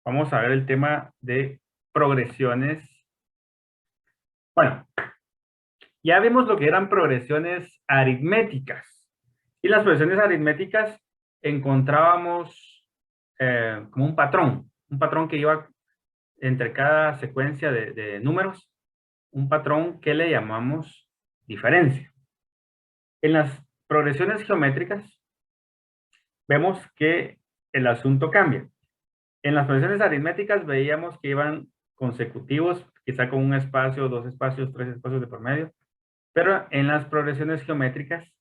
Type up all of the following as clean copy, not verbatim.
Vamos a ver el tema de progresiones. Bueno, ya vimos lo que eran progresiones aritméticas. Y las progresiones aritméticas encontrábamos como un patrón que iba entre cada secuencia de números, un patrón que le llamamos diferencia. En las progresiones geométricas vemos que el asunto cambia. En las progresiones aritméticas veíamos que iban consecutivos, quizá con un espacio, dos espacios, tres espacios de por medio, pero en las progresiones geométricas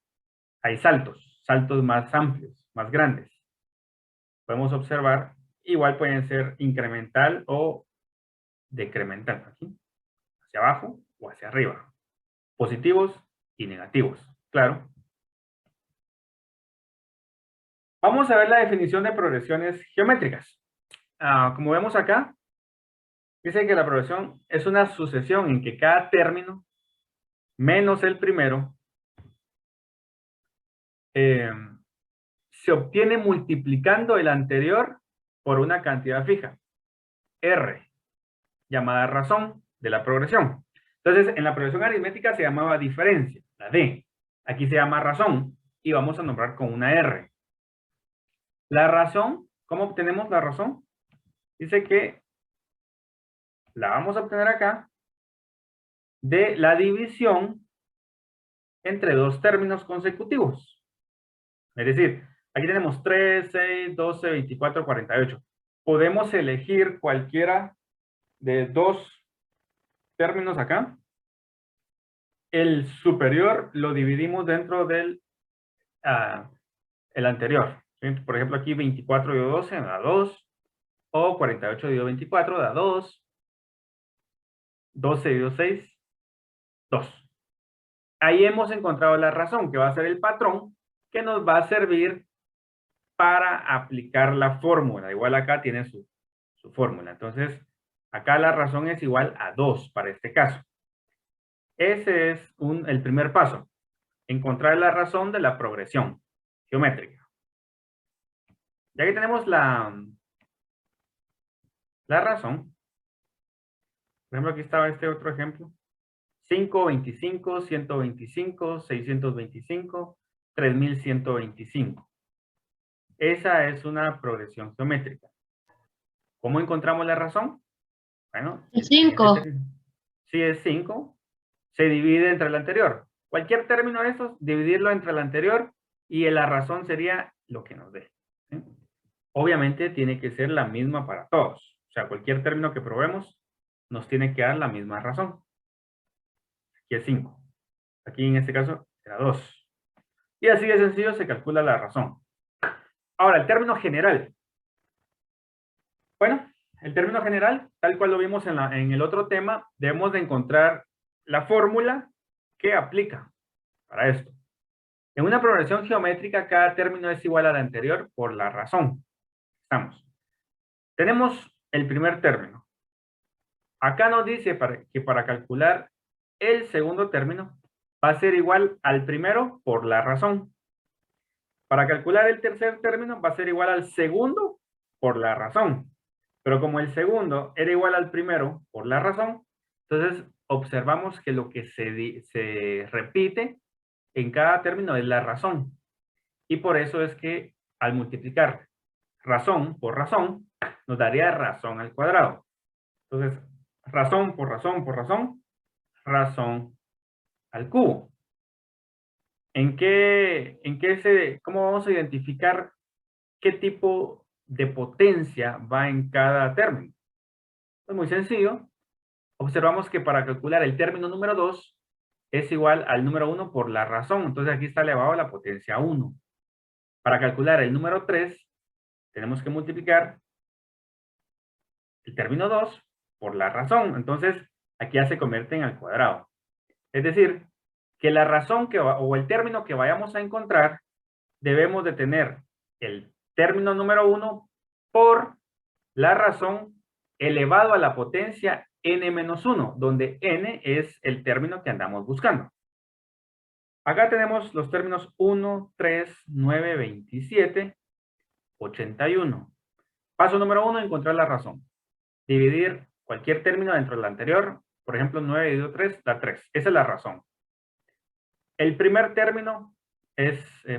hay saltos más amplios, más grandes. Podemos observar, igual pueden ser incremental o decremental, aquí, hacia abajo o hacia arriba, positivos y negativos, claro. Vamos a ver la definición de progresiones geométricas. Como vemos acá, dice que la progresión es una sucesión en que cada término menos el primero se obtiene multiplicando el anterior por una cantidad fija, R, llamada razón de la progresión. Entonces, en la progresión aritmética se llamaba diferencia, la D. Aquí se llama razón y vamos a nombrar con una R. La razón, ¿cómo obtenemos la razón? Dice que la vamos a obtener acá de la división entre dos términos consecutivos. Es decir, aquí tenemos 3, 6, 12, 24, 48. Podemos elegir cualquiera de dos términos acá. El superior lo dividimos dentro del el anterior. ¿Sí? Por ejemplo, aquí 24 dividido 12 da 2. O 48 dividido 24 da 2. 12 dividido 6, 2. Ahí hemos encontrado la razón, que va a ser el patrón que nos va a servir para aplicar la fórmula. Igual acá tiene su fórmula. Entonces, acá la razón es igual a 2 para este caso. Ese es el primer paso. Encontrar la razón de la progresión geométrica. Ya que tenemos la razón, por ejemplo, aquí estaba este otro ejemplo. 5, 25, 125, 625, 3125. Esa es una progresión geométrica. ¿Cómo encontramos la razón? Bueno, Cinco. si es 5, se divide entre el anterior. Cualquier término de estos, dividirlo entre el anterior y la razón sería lo que nos dé. ¿Sí? Obviamente tiene que ser la misma para todos. O sea, cualquier término que probemos nos tiene que dar la misma razón. Aquí es 5. Aquí en este caso era 2. Y así de sencillo se calcula la razón. Ahora, el término general. Bueno, el término general, tal cual lo vimos en el otro tema, debemos de encontrar la fórmula que aplica para esto. En una progresión geométrica, cada término es igual al anterior por la razón. Estamos. Tenemos el primer término. Acá nos dice que para calcular el segundo término va a ser igual al primero por la razón. Para calcular el tercer término va a ser igual al segundo por la razón. Pero como el segundo era igual al primero por la razón, entonces observamos que lo que se repite en cada término es la razón. Y por eso es que al multiplicar razón por razón, nos daría razón al cuadrado. Entonces, razón por razón por razón, razón al cubo. ¿Cómo vamos a identificar qué tipo de potencia va en cada término? Es muy sencillo. Observamos que para calcular el término número 2 es igual al número 1 por la razón. Entonces aquí está elevado a la potencia 1. Para calcular el número 3, tenemos que multiplicar el término 2 por la razón. Entonces aquí ya se convierte en al cuadrado. Es decir, que la razón o el término que vayamos a encontrar, debemos de tener el término número 1 por la razón elevado a la potencia n-1, donde n es el término que andamos buscando. Acá tenemos los términos 1, 3, 9, 27, 81. Paso número 1, encontrar la razón. Dividir cualquier término dentro del anterior. Por ejemplo, 9 dividido 3 da 3. Esa es la razón. El primer término es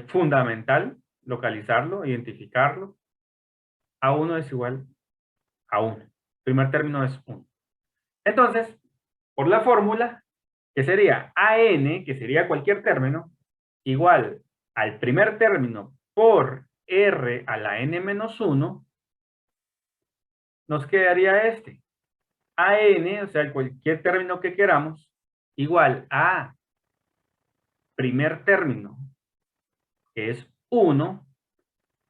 fundamental localizarlo, identificarlo. A1 es igual a 1. El primer término es 1. Entonces, por la fórmula, que sería AN, que sería cualquier término, igual al primer término por R a la N menos 1, nos quedaría este. AN, o sea, cualquier término que queramos, igual a primer término, que es 1,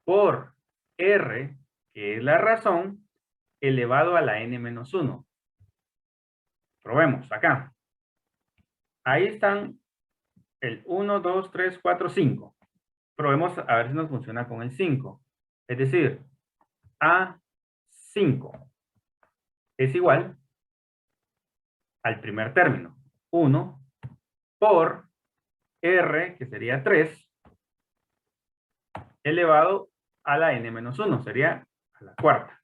por R, que es la razón, elevado a la N menos 1. Probemos acá. Ahí están el 1, 2, 3, 4, 5. Probemos a ver si nos funciona con el 5. Es decir, A5 es igual al primer término. 1 por R, que sería 3, elevado a la N menos 1. Sería a la cuarta.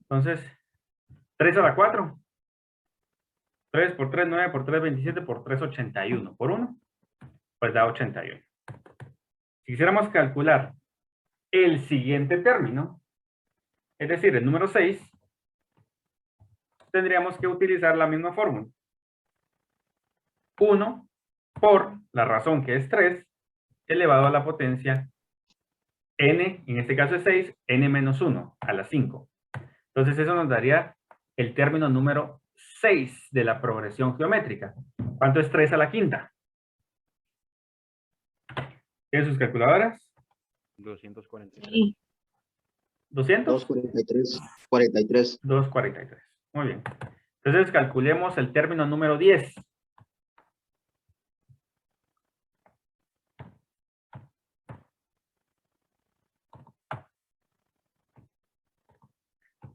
Entonces, 3 a la 4. 3 por 3, 9 por 3, 27 por 3, 81. Por 1, pues da 81. Si quisiéramos calcular el siguiente término, es decir, el número 6, tendríamos que utilizar la misma fórmula. 1 por la razón que es 3, elevado a la potencia n, en este caso es 6, n menos 1, a la 5. Entonces eso nos daría el término número 6 de la progresión geométrica. ¿Cuánto es 3 a la quinta? ¿Tienen sus calculadoras? 243. 200. 243. 43. 243. Muy bien. Entonces calculemos el término número 10.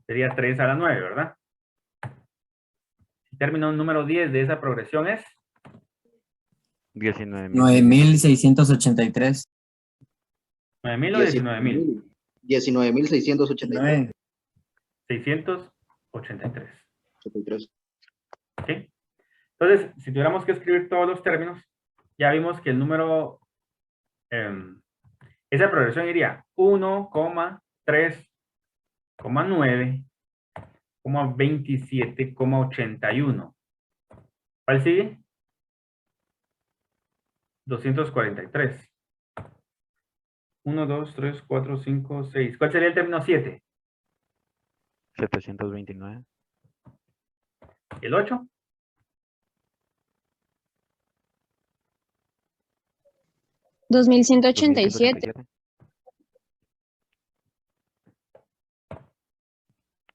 Sería 3 a la 9, ¿verdad? El término número 10 de esa progresión es 9.683. 9.000 o 19.000. 19.683. 683. 83. ¿Ok? Entonces, si tuviéramos que escribir todos los términos, ya vimos que el número, esa progresión iría 1,3,9, 27,81. ¿Cuál sigue? 243. 1, 2, 3, 4, 5, 6. ¿Cuál sería el término 7? 729. ¿El 8? $2.187.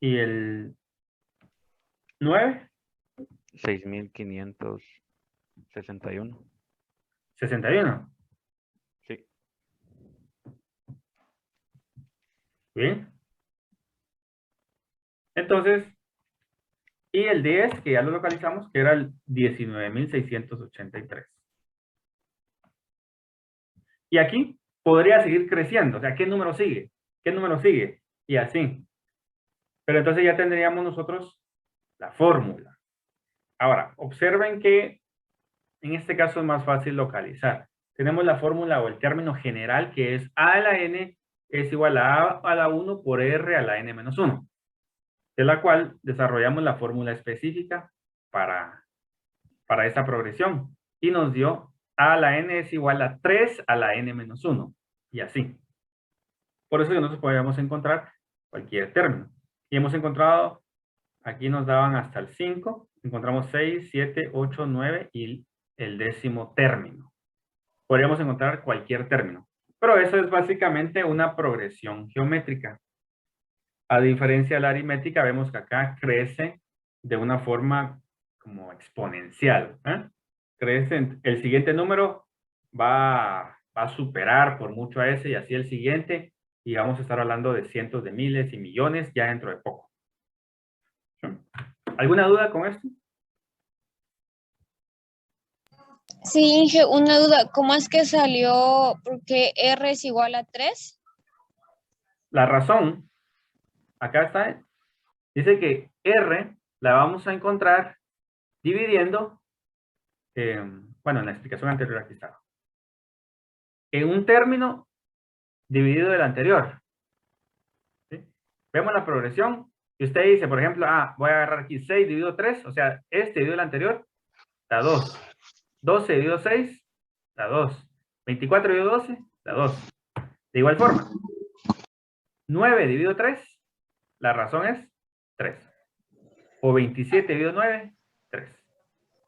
¿Y el 9? 6.561. 61. Sí. Bien. Entonces, y el 10, que ya lo localizamos, que era el 19.683. Y aquí podría seguir creciendo. O sea, ¿qué número sigue? ¿Qué número sigue? Y así. Pero entonces ya tendríamos nosotros la fórmula. Ahora, observen que en este caso es más fácil localizar. Tenemos la fórmula o el término general que es A a la N es igual a A a la 1 por R a la N menos 1. De la cual desarrollamos la fórmula específica para esta progresión. Y nos dio A a la N es igual a 3 a la N menos 1. Y así. Por eso nosotros podríamos encontrar cualquier término. Y hemos encontrado, aquí nos daban hasta el 5. Encontramos 6, 7, 8, 9 y el 10º término. Podríamos encontrar cualquier término. Pero eso es básicamente una progresión geométrica. A diferencia de la aritmética, vemos que acá crece de una forma como exponencial. Crece, el siguiente número va a superar por mucho a ese y así el siguiente. Y vamos a estar hablando de cientos de miles y millones ya dentro de poco. ¿Alguna duda con esto? Sí, Inge, una duda. ¿Cómo es que salió? Porque R es igual a 3. La razón, acá está, dice que R la vamos a encontrar dividiendo, bueno, en la explicación anterior aquí estaba, en un término dividido del anterior. ¿Sí? Vemos la progresión y usted dice, por ejemplo, voy a agarrar aquí 6 dividido 3, o sea, este dividido el anterior, da 2. 12 dividido 6, da 2. 24 dividido 12, da 2. De igual forma, 9 dividido 3, la razón es 3. O 27 dividido 9, 3.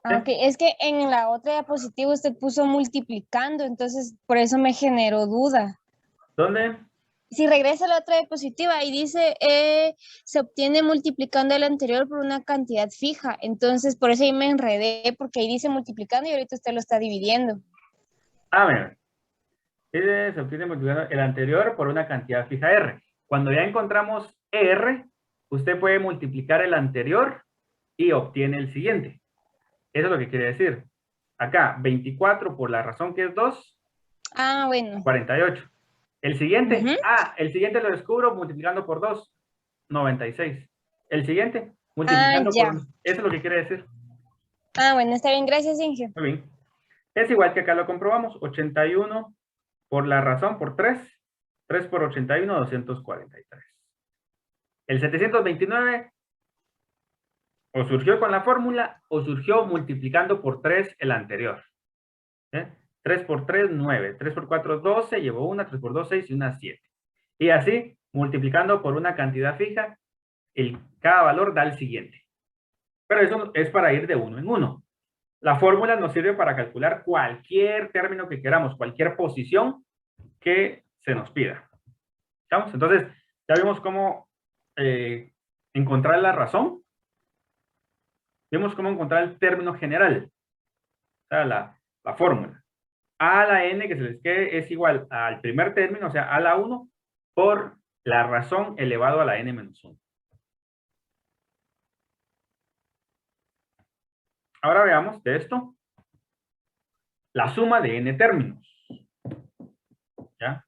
¿Sí? Ok, es que en la otra diapositiva usted puso multiplicando, entonces por eso me generó duda. ¿Dónde? Si regresa a la otra diapositiva y dice se obtiene multiplicando el anterior por una cantidad fija, entonces por eso ahí me enredé, porque ahí dice multiplicando y ahorita usted lo está dividiendo. Mira. Se obtiene multiplicando el anterior por una cantidad fija R. Cuando ya encontramos R, usted puede multiplicar el anterior y obtiene el siguiente. Eso es lo que quiere decir. Acá, 24 por la razón que es 2, Bueno. 48. El siguiente, Ujú. el siguiente lo descubro multiplicando por 2, 96. El siguiente, multiplicando Ya. por 1. Eso es lo que quiere decir. Bueno, está bien, gracias, Inge. Muy bien. Es igual que acá lo comprobamos. 81 por la razón, por 3. 3 por 81, 243. El 729 o surgió con la fórmula o surgió multiplicando por 3 el anterior. 3 por 3, 9. 3 por 4, 12. Llevo una. 3 por 2, 6 y una 7. Y así, multiplicando por una cantidad fija, cada valor da el siguiente. Pero eso es para ir de uno en uno. La fórmula nos sirve para calcular cualquier término que queramos, cualquier posición que se nos pida. ¿Estamos? Entonces, ya vimos cómo encontrar la razón. Vimos cómo encontrar el término general. O sea, la fórmula. A a la n que se les quede es igual al primer término, o sea, a la 1 por la razón elevado a la n menos 1. Ahora veamos de esto la suma de n términos. ¿Ya?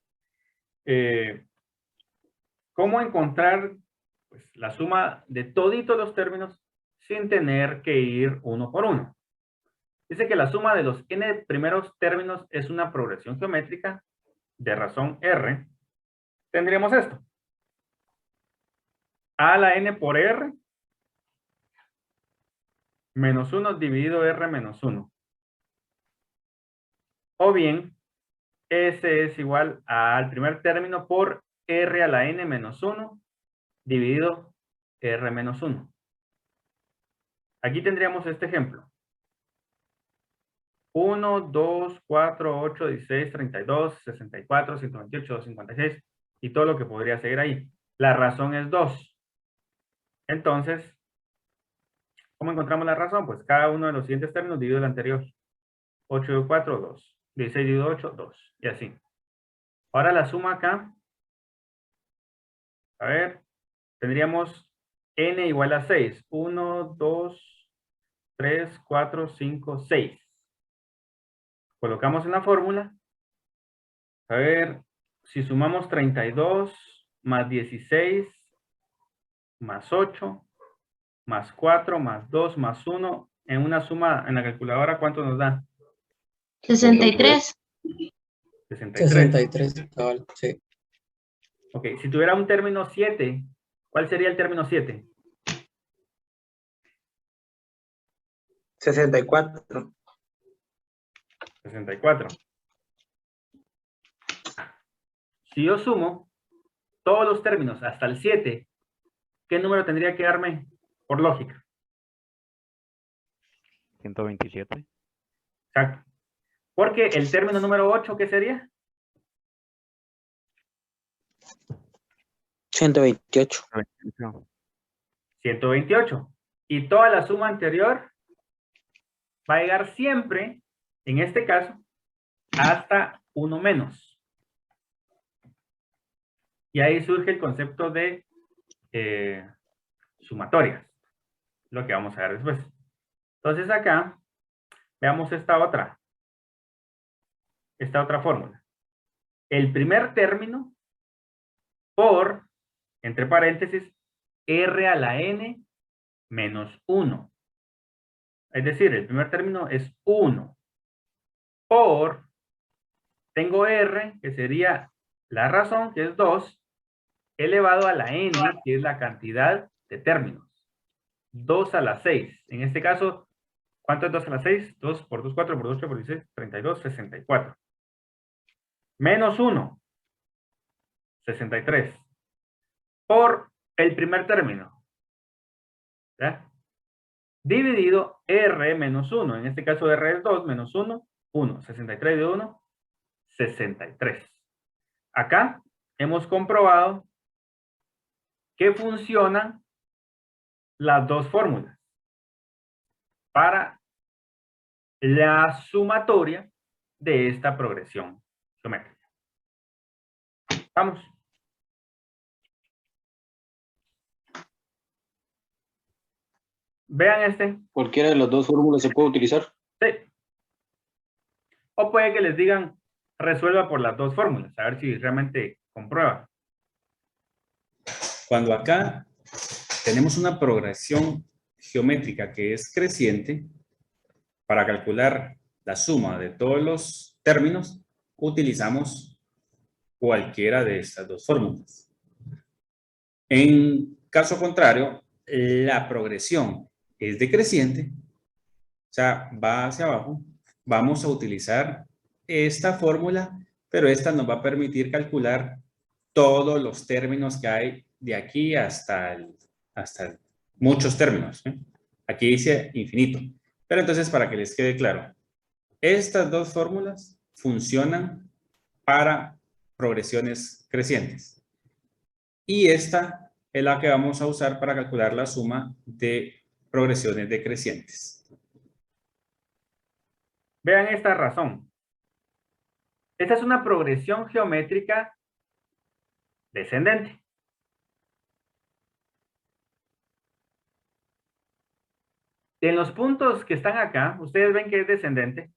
¿Cómo encontrar pues, la suma de toditos los términos sin tener que ir uno por uno? Dice que la suma de los n primeros términos es una progresión geométrica de razón R. Tendríamos esto. A a la n por R menos 1 dividido R menos 1. O bien, S es igual al primer término por R a la n menos 1 dividido R menos 1. Aquí tendríamos este ejemplo. 1, 2, 4, 8, 16, 32, 64, 128, 256 y todo lo que podría seguir ahí. La razón es 2. Entonces, ¿cómo encontramos la razón? Pues cada uno de los siguientes términos dividido el anterior. 8 dividido 4, 2. 16 dividido 8, 2. Y así. Ahora la suma acá. A ver. Tendríamos n igual a 6. 1, 2, 3, 4, 5, 6. Colocamos en la fórmula. A ver, si sumamos 32 más 16 más 8 más 4 más 2 más 1 en una suma en la calculadora, ¿cuánto nos da? 63. 63. 63, cabal, sí. Ok, si tuviera un término 7, ¿cuál sería el término 7? 64. 64. Si yo sumo todos los términos hasta el 7, ¿qué número tendría que darme por lógica? 127. Exacto. Porque el término número 8, ¿qué sería? 128. 128. Y toda la suma anterior va a llegar siempre, en este caso, hasta 1 menos. Y ahí surge el concepto de sumatorias. Lo que vamos a ver después. Entonces acá, veamos esta otra. esta otra fórmula. El primer término por, entre paréntesis, R a la N menos 1. Es decir, el primer término es 1 por, tengo R, que sería la razón, que es 2, elevado a la N, que es la cantidad de términos. 2 a la 6. En este caso, ¿cuánto es 2 a la 6? 2 por 2, 4 por 2, 8 por 16, 32, 64. Menos 1, 63. Por el primer término. ¿Ya? Dividido R menos 1. En este caso R es 2 menos 1, 1. 63 de 1, 63. Acá hemos comprobado que funcionan las dos fórmulas para la sumatoria de esta progresión geométrica. Vamos. Vean este. ¿Cualquiera de las dos fórmulas se puede utilizar? Sí. O puede que les digan, resuelva por las dos fórmulas, a ver si realmente comprueba. Cuando acá tenemos una progresión geométrica que es creciente, para calcular la suma de todos los términos, utilizamos cualquiera de estas dos fórmulas. En caso contrario, la progresión es decreciente, o sea, va hacia abajo, vamos a utilizar esta fórmula, pero esta nos va a permitir calcular todos los términos que hay de aquí hasta muchos términos, ¿eh? Aquí dice infinito. Pero entonces, para que les quede claro, estas dos fórmulas funcionan para progresiones crecientes. Y esta es la que vamos a usar para calcular la suma de progresiones decrecientes. Vean esta razón. Esta es una progresión geométrica descendente. En los puntos que están acá, ustedes ven que es descendente.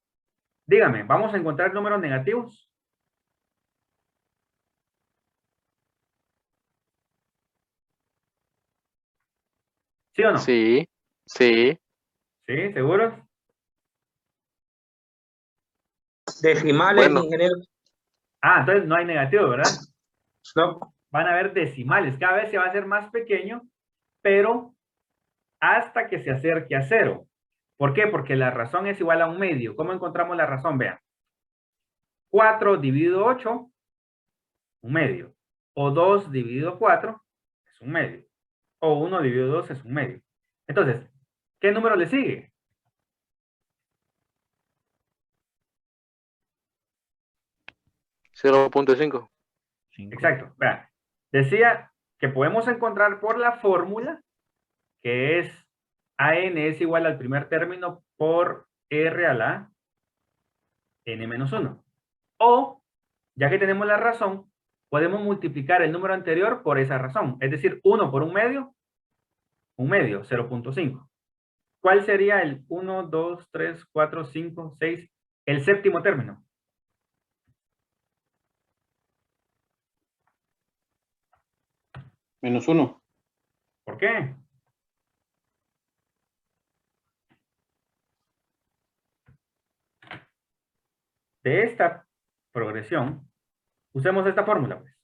Dígame, ¿vamos a encontrar números negativos? ¿Sí o no? Sí, sí. ¿Sí? ¿Seguros? Decimales, Bueno. ingeniero. Ah, entonces no hay negativo, ¿verdad? No. Van a haber decimales. Cada vez se va a hacer más pequeño, pero hasta que se acerque a 0. ¿Por qué? Porque la razón es igual a un medio. ¿Cómo encontramos la razón? Vean. 4 dividido 8, un medio. O 2 dividido 4 es un medio. O 1 dividido 2 es un medio. Entonces, ¿qué número le sigue? $0.5. Exacto. Vean. Decía que podemos encontrar por la fórmula que es AN es igual al primer término por R a la N menos 1. O, ya que tenemos la razón, podemos multiplicar el número anterior por esa razón. Es decir, 1 por un medio, 0.5. ¿Cuál sería el 1, 2, 3, 4, 5, 6, el séptimo término? Menos 1. ¿Por qué? De esta progresión, usemos esta fórmula, pues.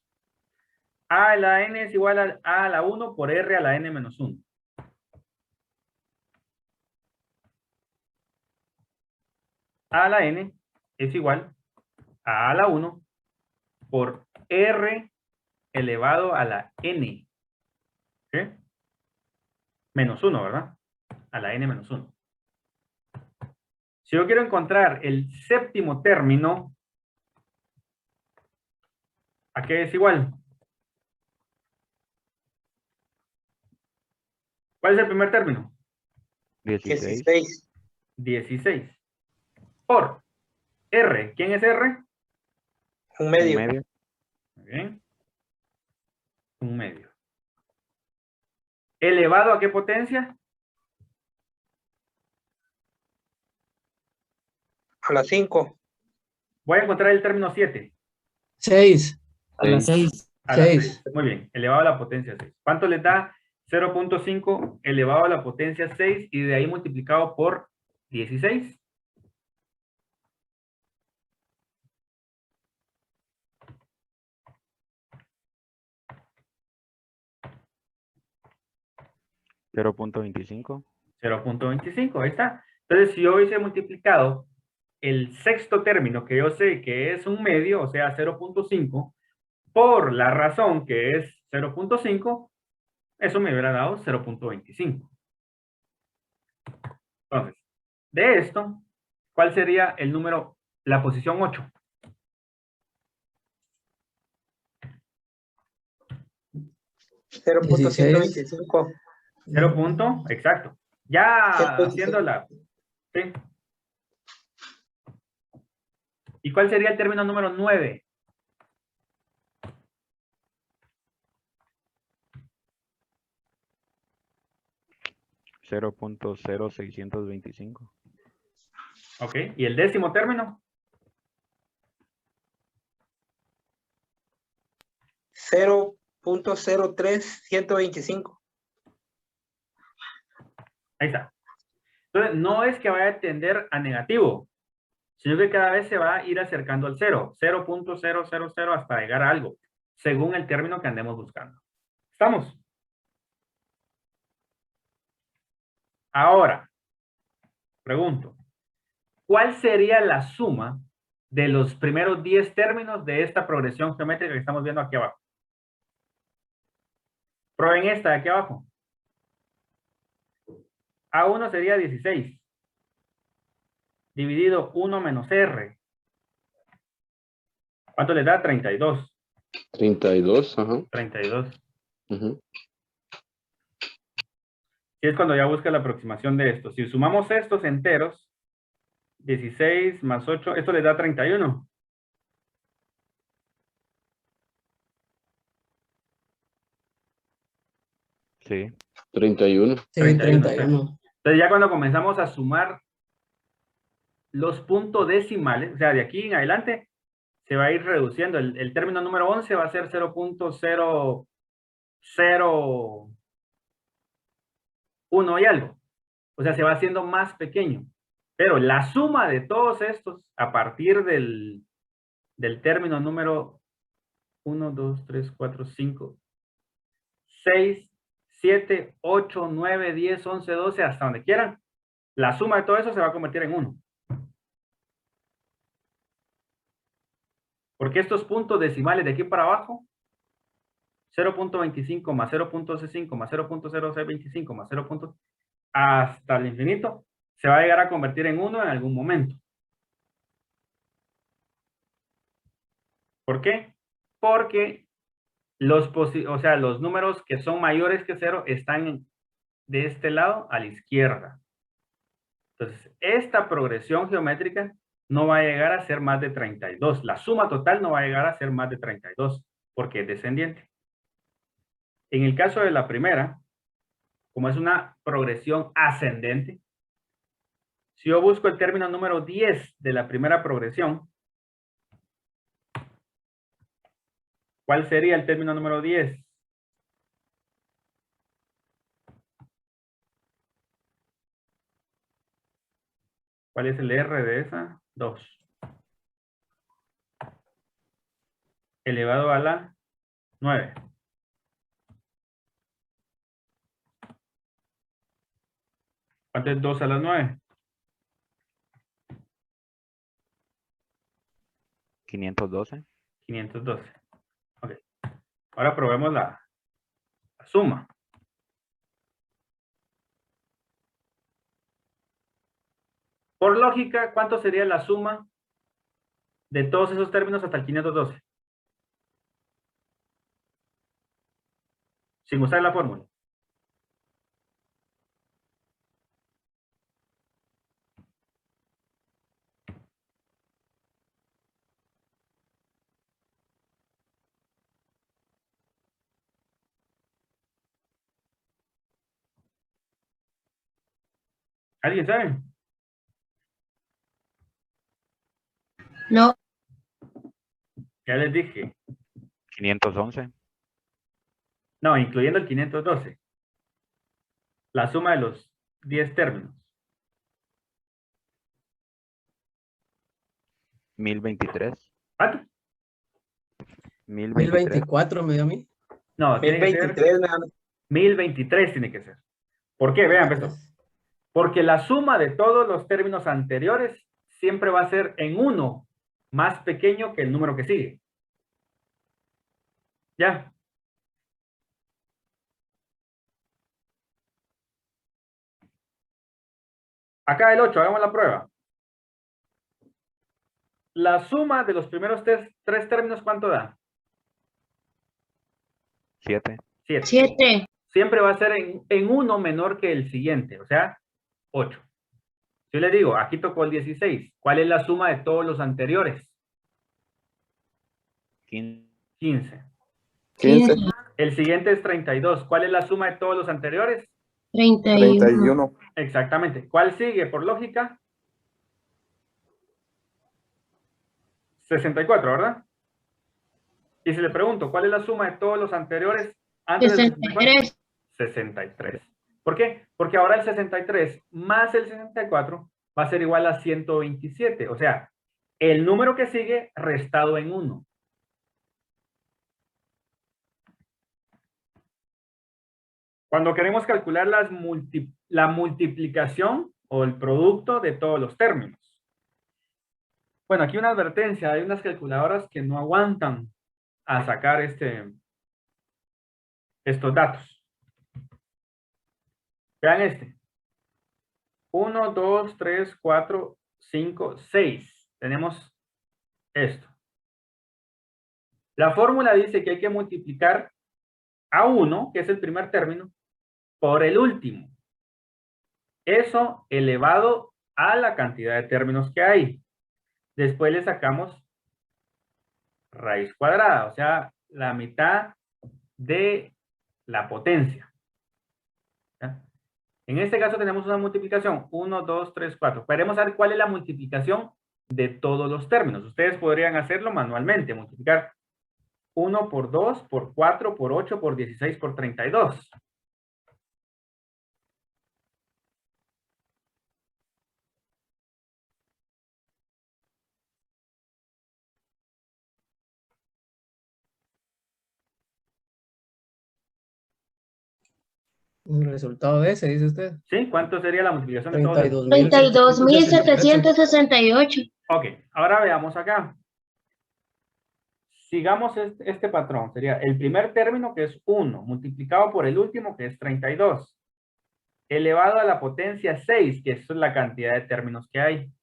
A a la N es igual a A a la 1 por R a la N menos 1. A a la N es igual a la 1 por R elevado a la N. ¿Sí? Menos 1, ¿verdad? A la N menos 1. Si yo quiero encontrar el séptimo término, ¿a qué es igual? ¿Cuál es el primer término? 16. 16. 16. Por R. ¿Quién es R? Un medio. Un medio. Muy bien. Un medio. ¿Elevado a qué potencia? A las 5. Voy a encontrar el término 7. 6. A la Seis. 6. A la 6. 6. Muy bien, elevado a la potencia 6. ¿Cuánto les da 0.5 elevado a la potencia 6 y de ahí multiplicado por 16? ¿0.25? 0.25, ahí está. Entonces, si yo hubiese multiplicado el sexto término, que yo sé que es un medio, o sea, 0.5, por la razón que es 0.5, eso me hubiera dado 0.25. Entonces, de esto, ¿cuál sería el número, la posición 8? 0.125. 0. Exacto. Ya 125. haciendo la... ¿sí? ¿Y cuál sería el término número 9? ¿0.0625? Ok. ¿Y el décimo término? 0.03125. Ahí está. Entonces, no es que vaya a tender a negativo, sino que cada vez se va a ir acercando al 0. 0.000 hasta llegar a algo, según el término que andemos buscando. ¿Estamos? Ahora, pregunto, ¿cuál sería la suma de los primeros 10 términos de esta progresión geométrica que estamos viendo aquí abajo? Prueben esta de aquí abajo. A1 sería 16. Dividido 1 menos R. ¿Cuánto le da? 32. 32, ajá. 32. Ujú. Y es cuando ya busca la aproximación de esto. Si sumamos estos enteros, 16 más 8, esto le da 31. Sí. 31. Sí, 31. 31. Entonces ya cuando comenzamos a sumar los puntos decimales, o sea, de aquí en adelante, se va a ir reduciendo. El término número 11 va a ser 0.001 y algo. O sea, se va haciendo más pequeño. Pero la suma de todos estos, a partir del término número 1, 2, 3, 4, 5, 6, 7, 8, 9, 10, 11, 12, hasta donde quieran, la suma de todo eso se va a convertir en 1. Porque estos puntos decimales de aquí para abajo, 0.25 más 0.65 más 0.0625 más 0. Hasta el infinito, se va a llegar a convertir en 1 en algún momento. ¿Por qué? Porque los números que son mayores que 0 están de este lado a la izquierda. Entonces, esta progresión geométrica no va a llegar a ser más de 32. La suma total no va a llegar a ser más de 32, porque es descendiente. En el caso de la primera, como es una progresión ascendente, si yo busco el término número 10 de la primera progresión, ¿cuál sería el término número 10? ¿Cuál es el R de esa? 2. Elevado a la 9. ¿Cuánto es 2 a la 9? 512. 512. Ok. Ahora probemos la suma. Por lógica, ¿cuánto sería la suma de todos esos términos hasta el 512? Sin usar la fórmula. ¿Alguien sabe? No. Ya les dije. 511. No, incluyendo el 512. La suma de los 10 términos. 1023. ¿Cuánto? 1023. 1024 me dio a mí. No, tiene que ser 1023, nada más. 1023 tiene que ser. ¿Por qué? Vean esto. Porque la suma de todos los términos anteriores siempre va a ser en 1 más pequeño que el número que sigue. ¿Ya? Acá el 8, hagamos la prueba. La suma de los primeros tres términos, ¿cuánto da? 7. 7. 7. Siempre va a ser en 1 menor que el siguiente, o sea, 8. Yo le digo, aquí tocó el 16. ¿Cuál es la suma de todos los anteriores? 15. 15. 15. El siguiente es 32. ¿Cuál es la suma de todos los anteriores? 31. 31. Exactamente. ¿Cuál sigue por lógica? 64, ¿verdad? Y si le pregunto, ¿cuál es la suma de todos los anteriores antes del 64? 63. 63. ¿Por qué? Porque ahora el 63 más el 64 va a ser igual a 127. O sea, el número que sigue restado en 1. Cuando queremos calcular la multiplicación o el producto de todos los términos. Bueno, aquí una advertencia. Hay unas calculadoras que no aguantan a sacar estos datos. Vean este. 1, 2, 3, 4, 5, 6. Tenemos esto. La fórmula dice que hay que multiplicar a 1, que es el primer término, por el último. Eso elevado a la cantidad de términos que hay. Después le sacamos raíz cuadrada, o sea, la mitad de la potencia. ¿Ya? En este caso tenemos una multiplicación, 1, 2, 3, 4. Queremos saber cuál es la multiplicación de todos los términos. Ustedes podrían hacerlo manualmente, multiplicar 1 por 2, por 4, por 8, por 16, por 32. El resultado de ese, dice usted. ¿Sí? ¿Cuánto sería la multiplicación de todos estos? 32.768. Ok, ahora veamos acá. Sigamos este patrón. Sería el primer término, que es 1, multiplicado por el último, que es 32. Elevado a la potencia 6, que es la cantidad de términos que hay.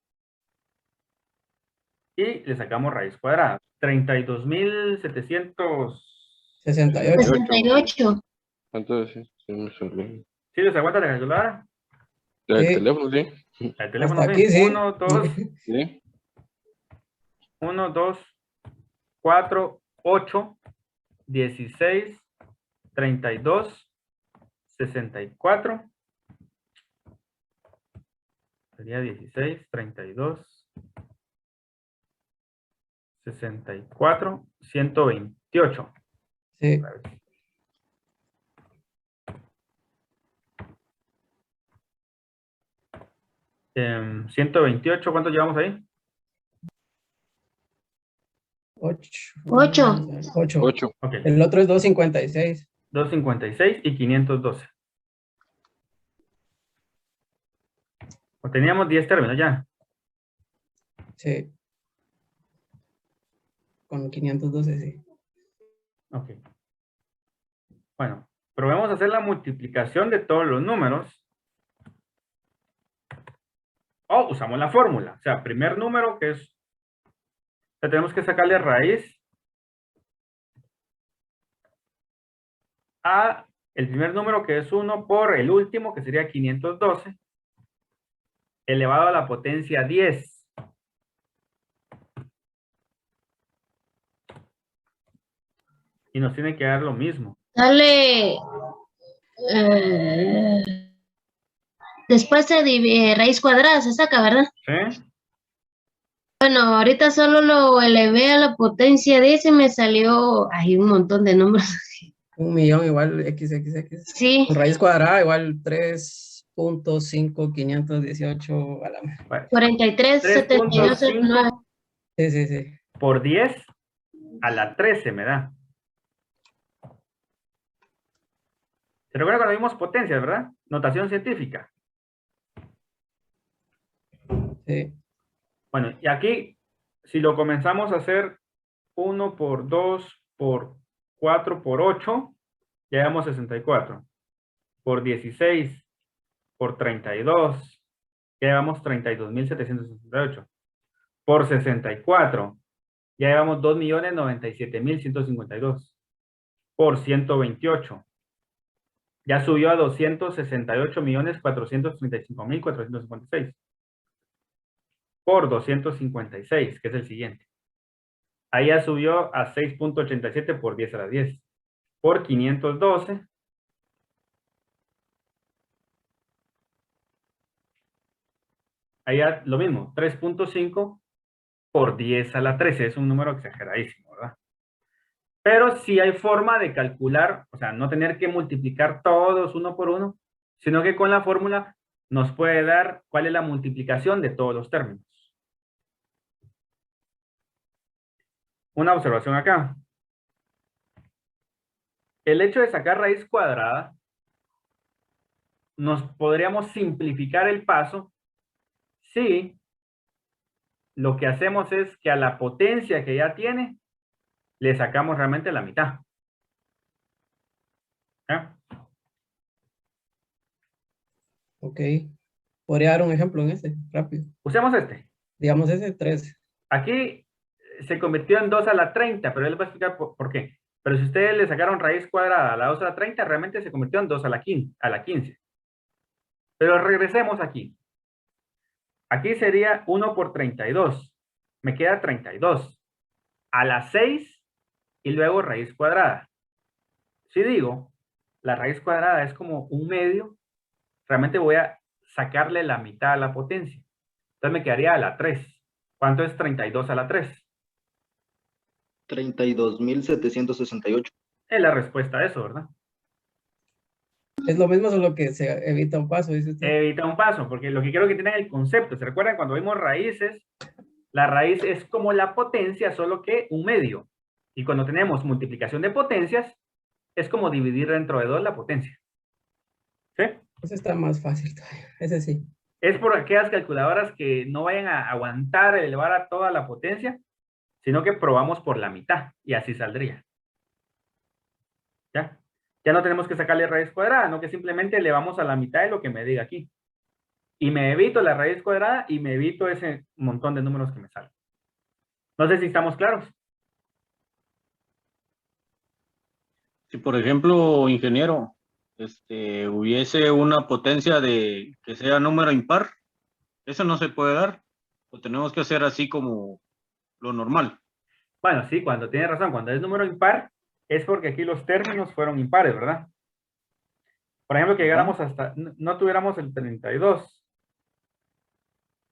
Y le sacamos raíz cuadrada. 32.768. 68. ¿Cuánto es? Sí, me salió. ¿Sí les aguanta la calculadora? El Sí. teléfono, sí. El teléfono, Hasta aquí, sí. 1, 2, Sí. 1, 2, 4, 8, 16, 32, 64. Sería 16, 32, 64, 128. Sí. 128, ¿cuánto llevamos ahí? 8. 8. 8. Ok, El otro es 256. 256 y 512. Pues teníamos 10 términos ya. Sí. Con 512, sí. Ok. Bueno, probemos a hacer la multiplicación de todos los números. O usamos la fórmula. O sea, primer número que es... tenemos que sacarle raíz a el primer número, que es 1, por el último, que sería 512, elevado a la potencia 10. Y nos tiene que dar lo mismo. Dale. Después de raíz cuadrada se saca, ¿verdad? ¿Sí? Bueno, ahorita solo lo elevé a la potencia de ese, me salió, hay un montón de números. 1.000.000 igual XXX. Sí, Con raíz cuadrada igual 3.5518 a la... Vale. 43.7209. 3.5 Sí, sí, sí. por 10 a la 13 me da. ¿Se recuerda cuando vimos potencias, verdad? Notación científica. Sí. Bueno, y aquí, si lo comenzamos a hacer 1 por 2 por 4 por 8, ya llevamos 64. Por 16 por 32, ya llevamos 32.768. Por 64, ya llevamos 2.097.152. Por 128, ya subió a 268.435.456. Por 256, que es el siguiente. Ahí ya subió a 6.87 por 10 a la 10. Por 512. Ahí ya lo mismo, 3.5 por 10 a la 13. Es un número exageradísimo, ¿verdad? Pero sí hay forma de calcular, o sea, no tener que multiplicar todos uno por uno, sino que con la fórmula nos puede dar cuál es la multiplicación de todos los términos. Una observación acá. El hecho de sacar raíz cuadrada, nos podríamos simplificar el paso si lo que hacemos es que a la potencia que ya tiene, le sacamos realmente la mitad. ¿Ya? Ok. Podría dar un ejemplo en ese, rápido. Usemos este. Digamos ese 3. Aquí se convirtió en 2 a la 30, pero él les va a explicar por qué. Pero si ustedes le sacaron raíz cuadrada a la 2 a la 30, realmente se convirtió en 2 a la 15. Pero regresemos aquí. Aquí sería 1 por 32. Me queda 32. A la 6 y luego raíz cuadrada. Si digo, la raíz cuadrada es como un medio, realmente voy a sacarle la mitad a la potencia. Entonces me quedaría a la 3. ¿Cuánto es 32 a la 3? 32.768. Es la respuesta a eso, ¿verdad? Es lo mismo, solo que se evita un paso, dice usted. Evita un paso, porque lo que quiero que tengan el concepto. ¿Se recuerdan cuando vimos raíces? La raíz es como la potencia, solo que un medio. Y cuando tenemos multiplicación de potencias, es como dividir dentro de 2 la potencia. ¿Sí? Ese está más fácil todavía. Ese sí. Es por aquellas calculadoras que no vayan a aguantar elevar a toda la potencia, sino que probamos por la mitad y así saldría. ¿Ya? Ya no tenemos que sacarle raíz cuadrada, no que simplemente elevamos a la mitad de lo que me diga aquí. Y me evito la raíz cuadrada y me evito ese montón de números que me salen. No sé si estamos claros. Si por ejemplo, ingeniero, hubiese una potencia de que sea número impar, ¿eso no se puede dar? ¿O tenemos que hacer así como lo normal? Bueno, sí, cuando tiene razón, cuando es número impar, es porque aquí los términos fueron impares, ¿verdad? Por ejemplo, que llegáramos hasta, no tuviéramos el 32.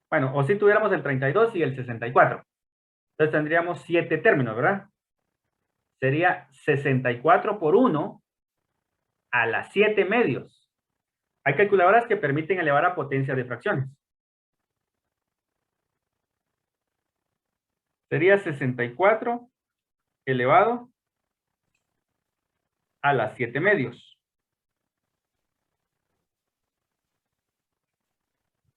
Bueno, o sí tuviéramos el 32 y el 64. Entonces tendríamos 7 términos, ¿verdad? Sería 64 por 1 a las 7 medios. Hay calculadoras que permiten elevar a potencia de fracciones. Sería 64 elevado a las 7 medios.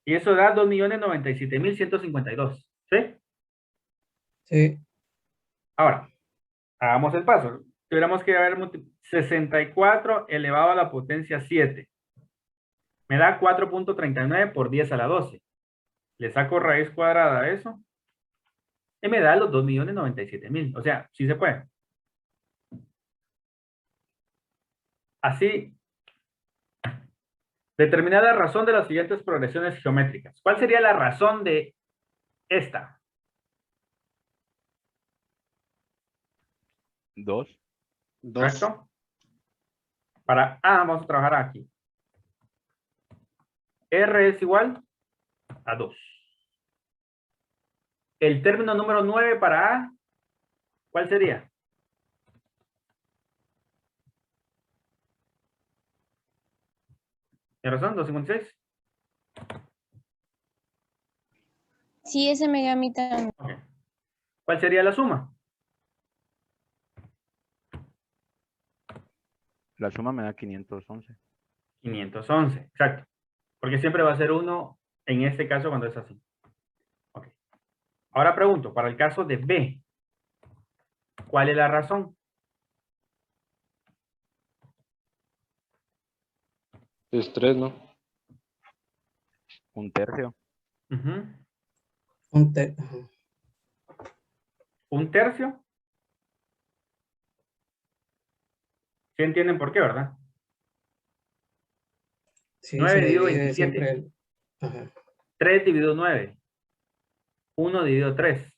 Y eso da 2.097.152. ¿Sí? Sí. Ahora, hagamos el paso. Tuviéramos que haber 64 elevado a la potencia 7. Me da 4.39 por 10 a la 12. Le saco raíz cuadrada a eso. Y me da los 2.097.000. O sea, sí se puede. Así, determinar la razón de las siguientes progresiones geométricas. ¿Cuál sería la razón de esta? 2. ¿Correcto? Para A vamos a trabajar aquí. R es igual a 2. El término número 9 para A, ¿cuál sería? ¿Tiene razón? 256. Sí, ese me dio a mí también. Ok. ¿Cuál sería la suma? La suma me da 511. 511, exacto. Porque siempre va a ser 1 en este caso cuando es así. Ok. Ahora pregunto, para el caso de B, ¿cuál es la razón? Es 3, ¿no? 1/3. Ujú. Ajá. 1/3. ¿Sí entienden por qué, verdad? Sí, 9 se dividido divide 27. siempre el... Ajá. 3 dividido 9. 1 dividido 3.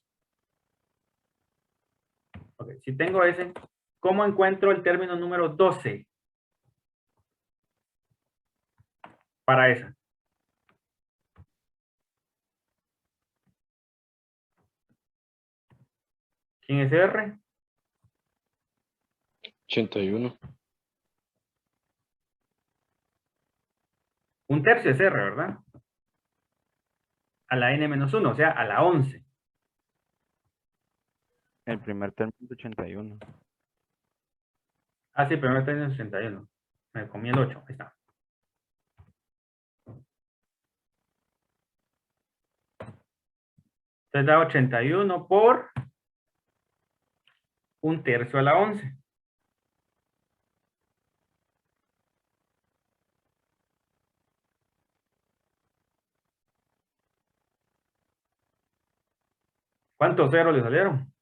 Ok, si tengo ese, ¿cómo encuentro el término número 12? Para esa. ¿Quién es R? 81. 1/3 es R, ¿verdad? A la n-1, o sea, a la 11. El primer término es 81. Ah, sí, primero está en 61. Me comí el 8, ahí está. Entonces da 81 por 1/3 a la 11. ¿Cuántos ceros le salieron?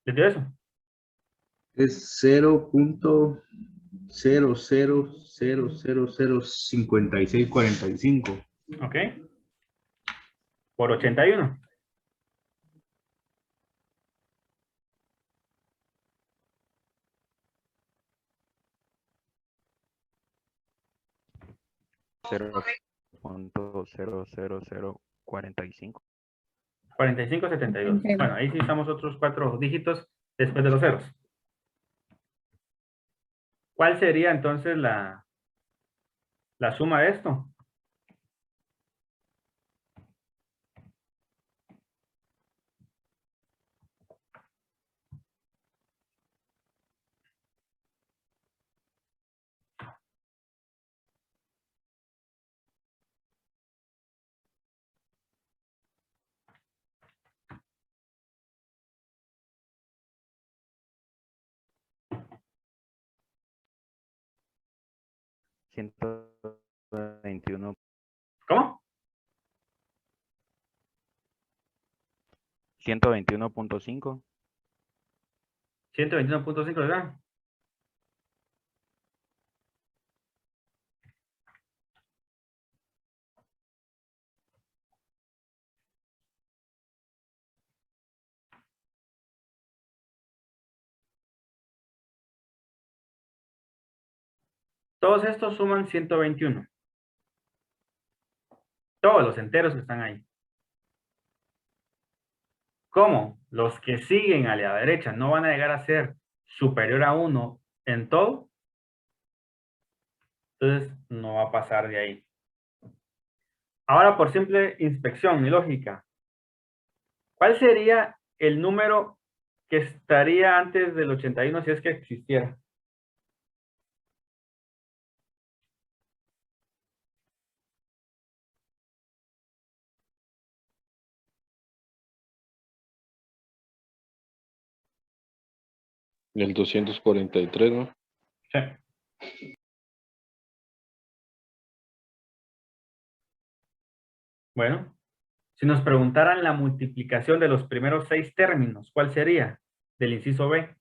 ¿Les dio eso? Es 0.00005645. Ok. Por 81. Cero punto 0.00045. 45,72. Bueno, ahí sí estamos otros 4 dígitos después de los ceros. ¿Cuál sería entonces la suma de esto? $121. ¿Cómo? 121.5. 121.5, ¿verdad? Todos estos suman 121. Todos los enteros que están ahí. ¿Cómo? Los que siguen a la derecha no van a llegar a ser superior a 1 en todo. Entonces, no va a pasar de ahí. Ahora, por simple inspección y lógica, ¿cuál sería el número que estaría antes del 81 si es que existiera? El 243, ¿no? Sí. Bueno, si nos preguntaran la multiplicación de los primeros 6 términos, ¿cuál sería? Del inciso B.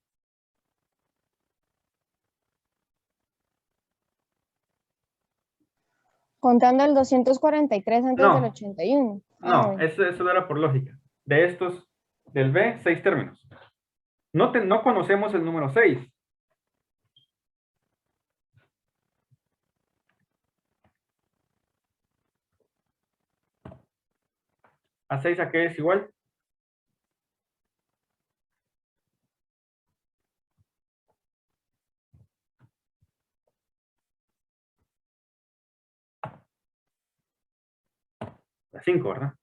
Contando el 243 antes No. del 81. No, Ay. eso era por lógica. De estos, del B, 6 términos. No conocemos el número 6. ¿A 6 a qué es igual? A 5, ¿verdad?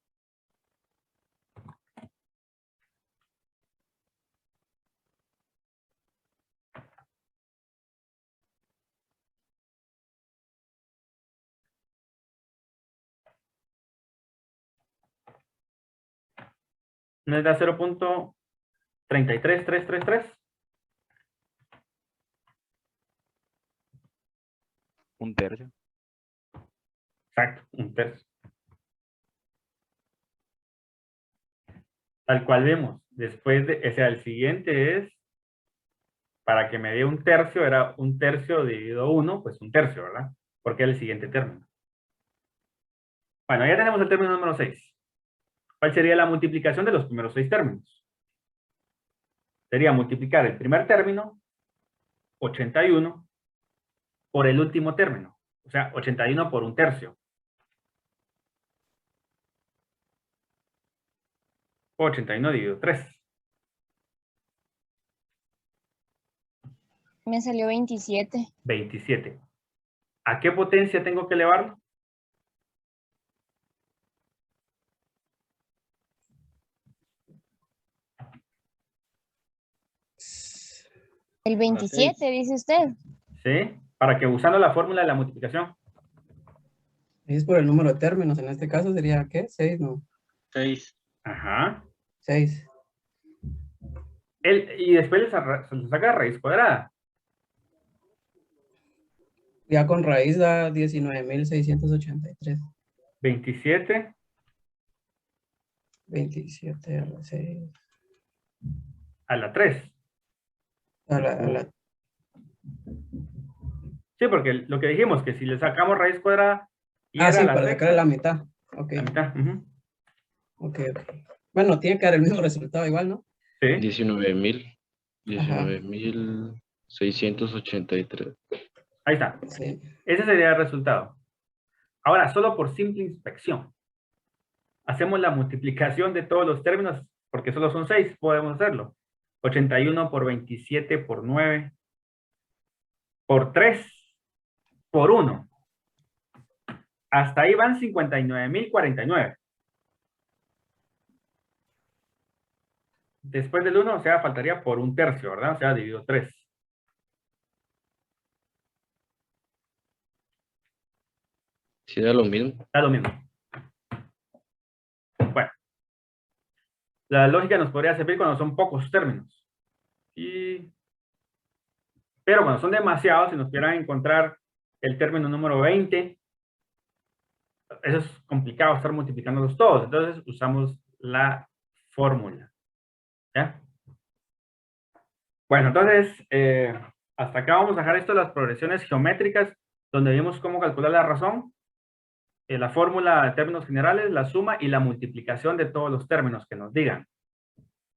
¿No es da 0.33333? Un tercio. Exacto, un tercio. Tal cual vemos. Después de, o sea, el siguiente es, para que me dé un tercio, era un tercio dividido 1, pues un tercio, ¿verdad? Porque es el siguiente término. Bueno, ya tenemos el término número 6. ¿Cuál sería la multiplicación de los primeros 6 términos? Sería multiplicar el primer término, 81, por el último término. O sea, 81 por un tercio. 81 dividido 3. Me salió 27. 27. ¿A qué potencia tengo que elevarlo? El 27, dice usted. ¿Sí? Para que usando la fórmula de la multiplicación. Es por el número de términos. En este caso sería, ¿qué? 6, ¿no? 6. Ajá. 6. Y después se le saca raíz cuadrada. Ya con raíz da 19.683. 27. 27 a la 6. A la 3. A la... Sí, porque lo que dijimos, que si le sacamos raíz cuadrada... Y Ah, era sí, la para sexta, sacar la mitad. Ok. la mitad. Ujú. Ok. Bueno, tiene que dar el mismo resultado igual, ¿no? Sí. 19.683. Ahí está. Sí. Ese sería el resultado. Ahora, solo por simple inspección. Hacemos la multiplicación de todos los términos, porque solo son 6, podemos hacerlo. 81 por 27 por 9 por 3 por 1. Hasta ahí van 59.049. Después del 1, o sea, faltaría por un tercio, ¿verdad? O sea, dividido 3. ¿Sí da lo mismo? Da lo mismo. Bueno. La lógica nos podría servir cuando son pocos términos. Pero cuando son demasiados, si nos pudieran encontrar el término número 20, eso es complicado estar multiplicándolos todos. Entonces usamos la fórmula. ¿Ya? Bueno, entonces, hasta acá vamos a dejar esto de las progresiones geométricas, donde vimos cómo calcular la razón, la fórmula de términos generales, la suma y la multiplicación de todos los términos que nos digan.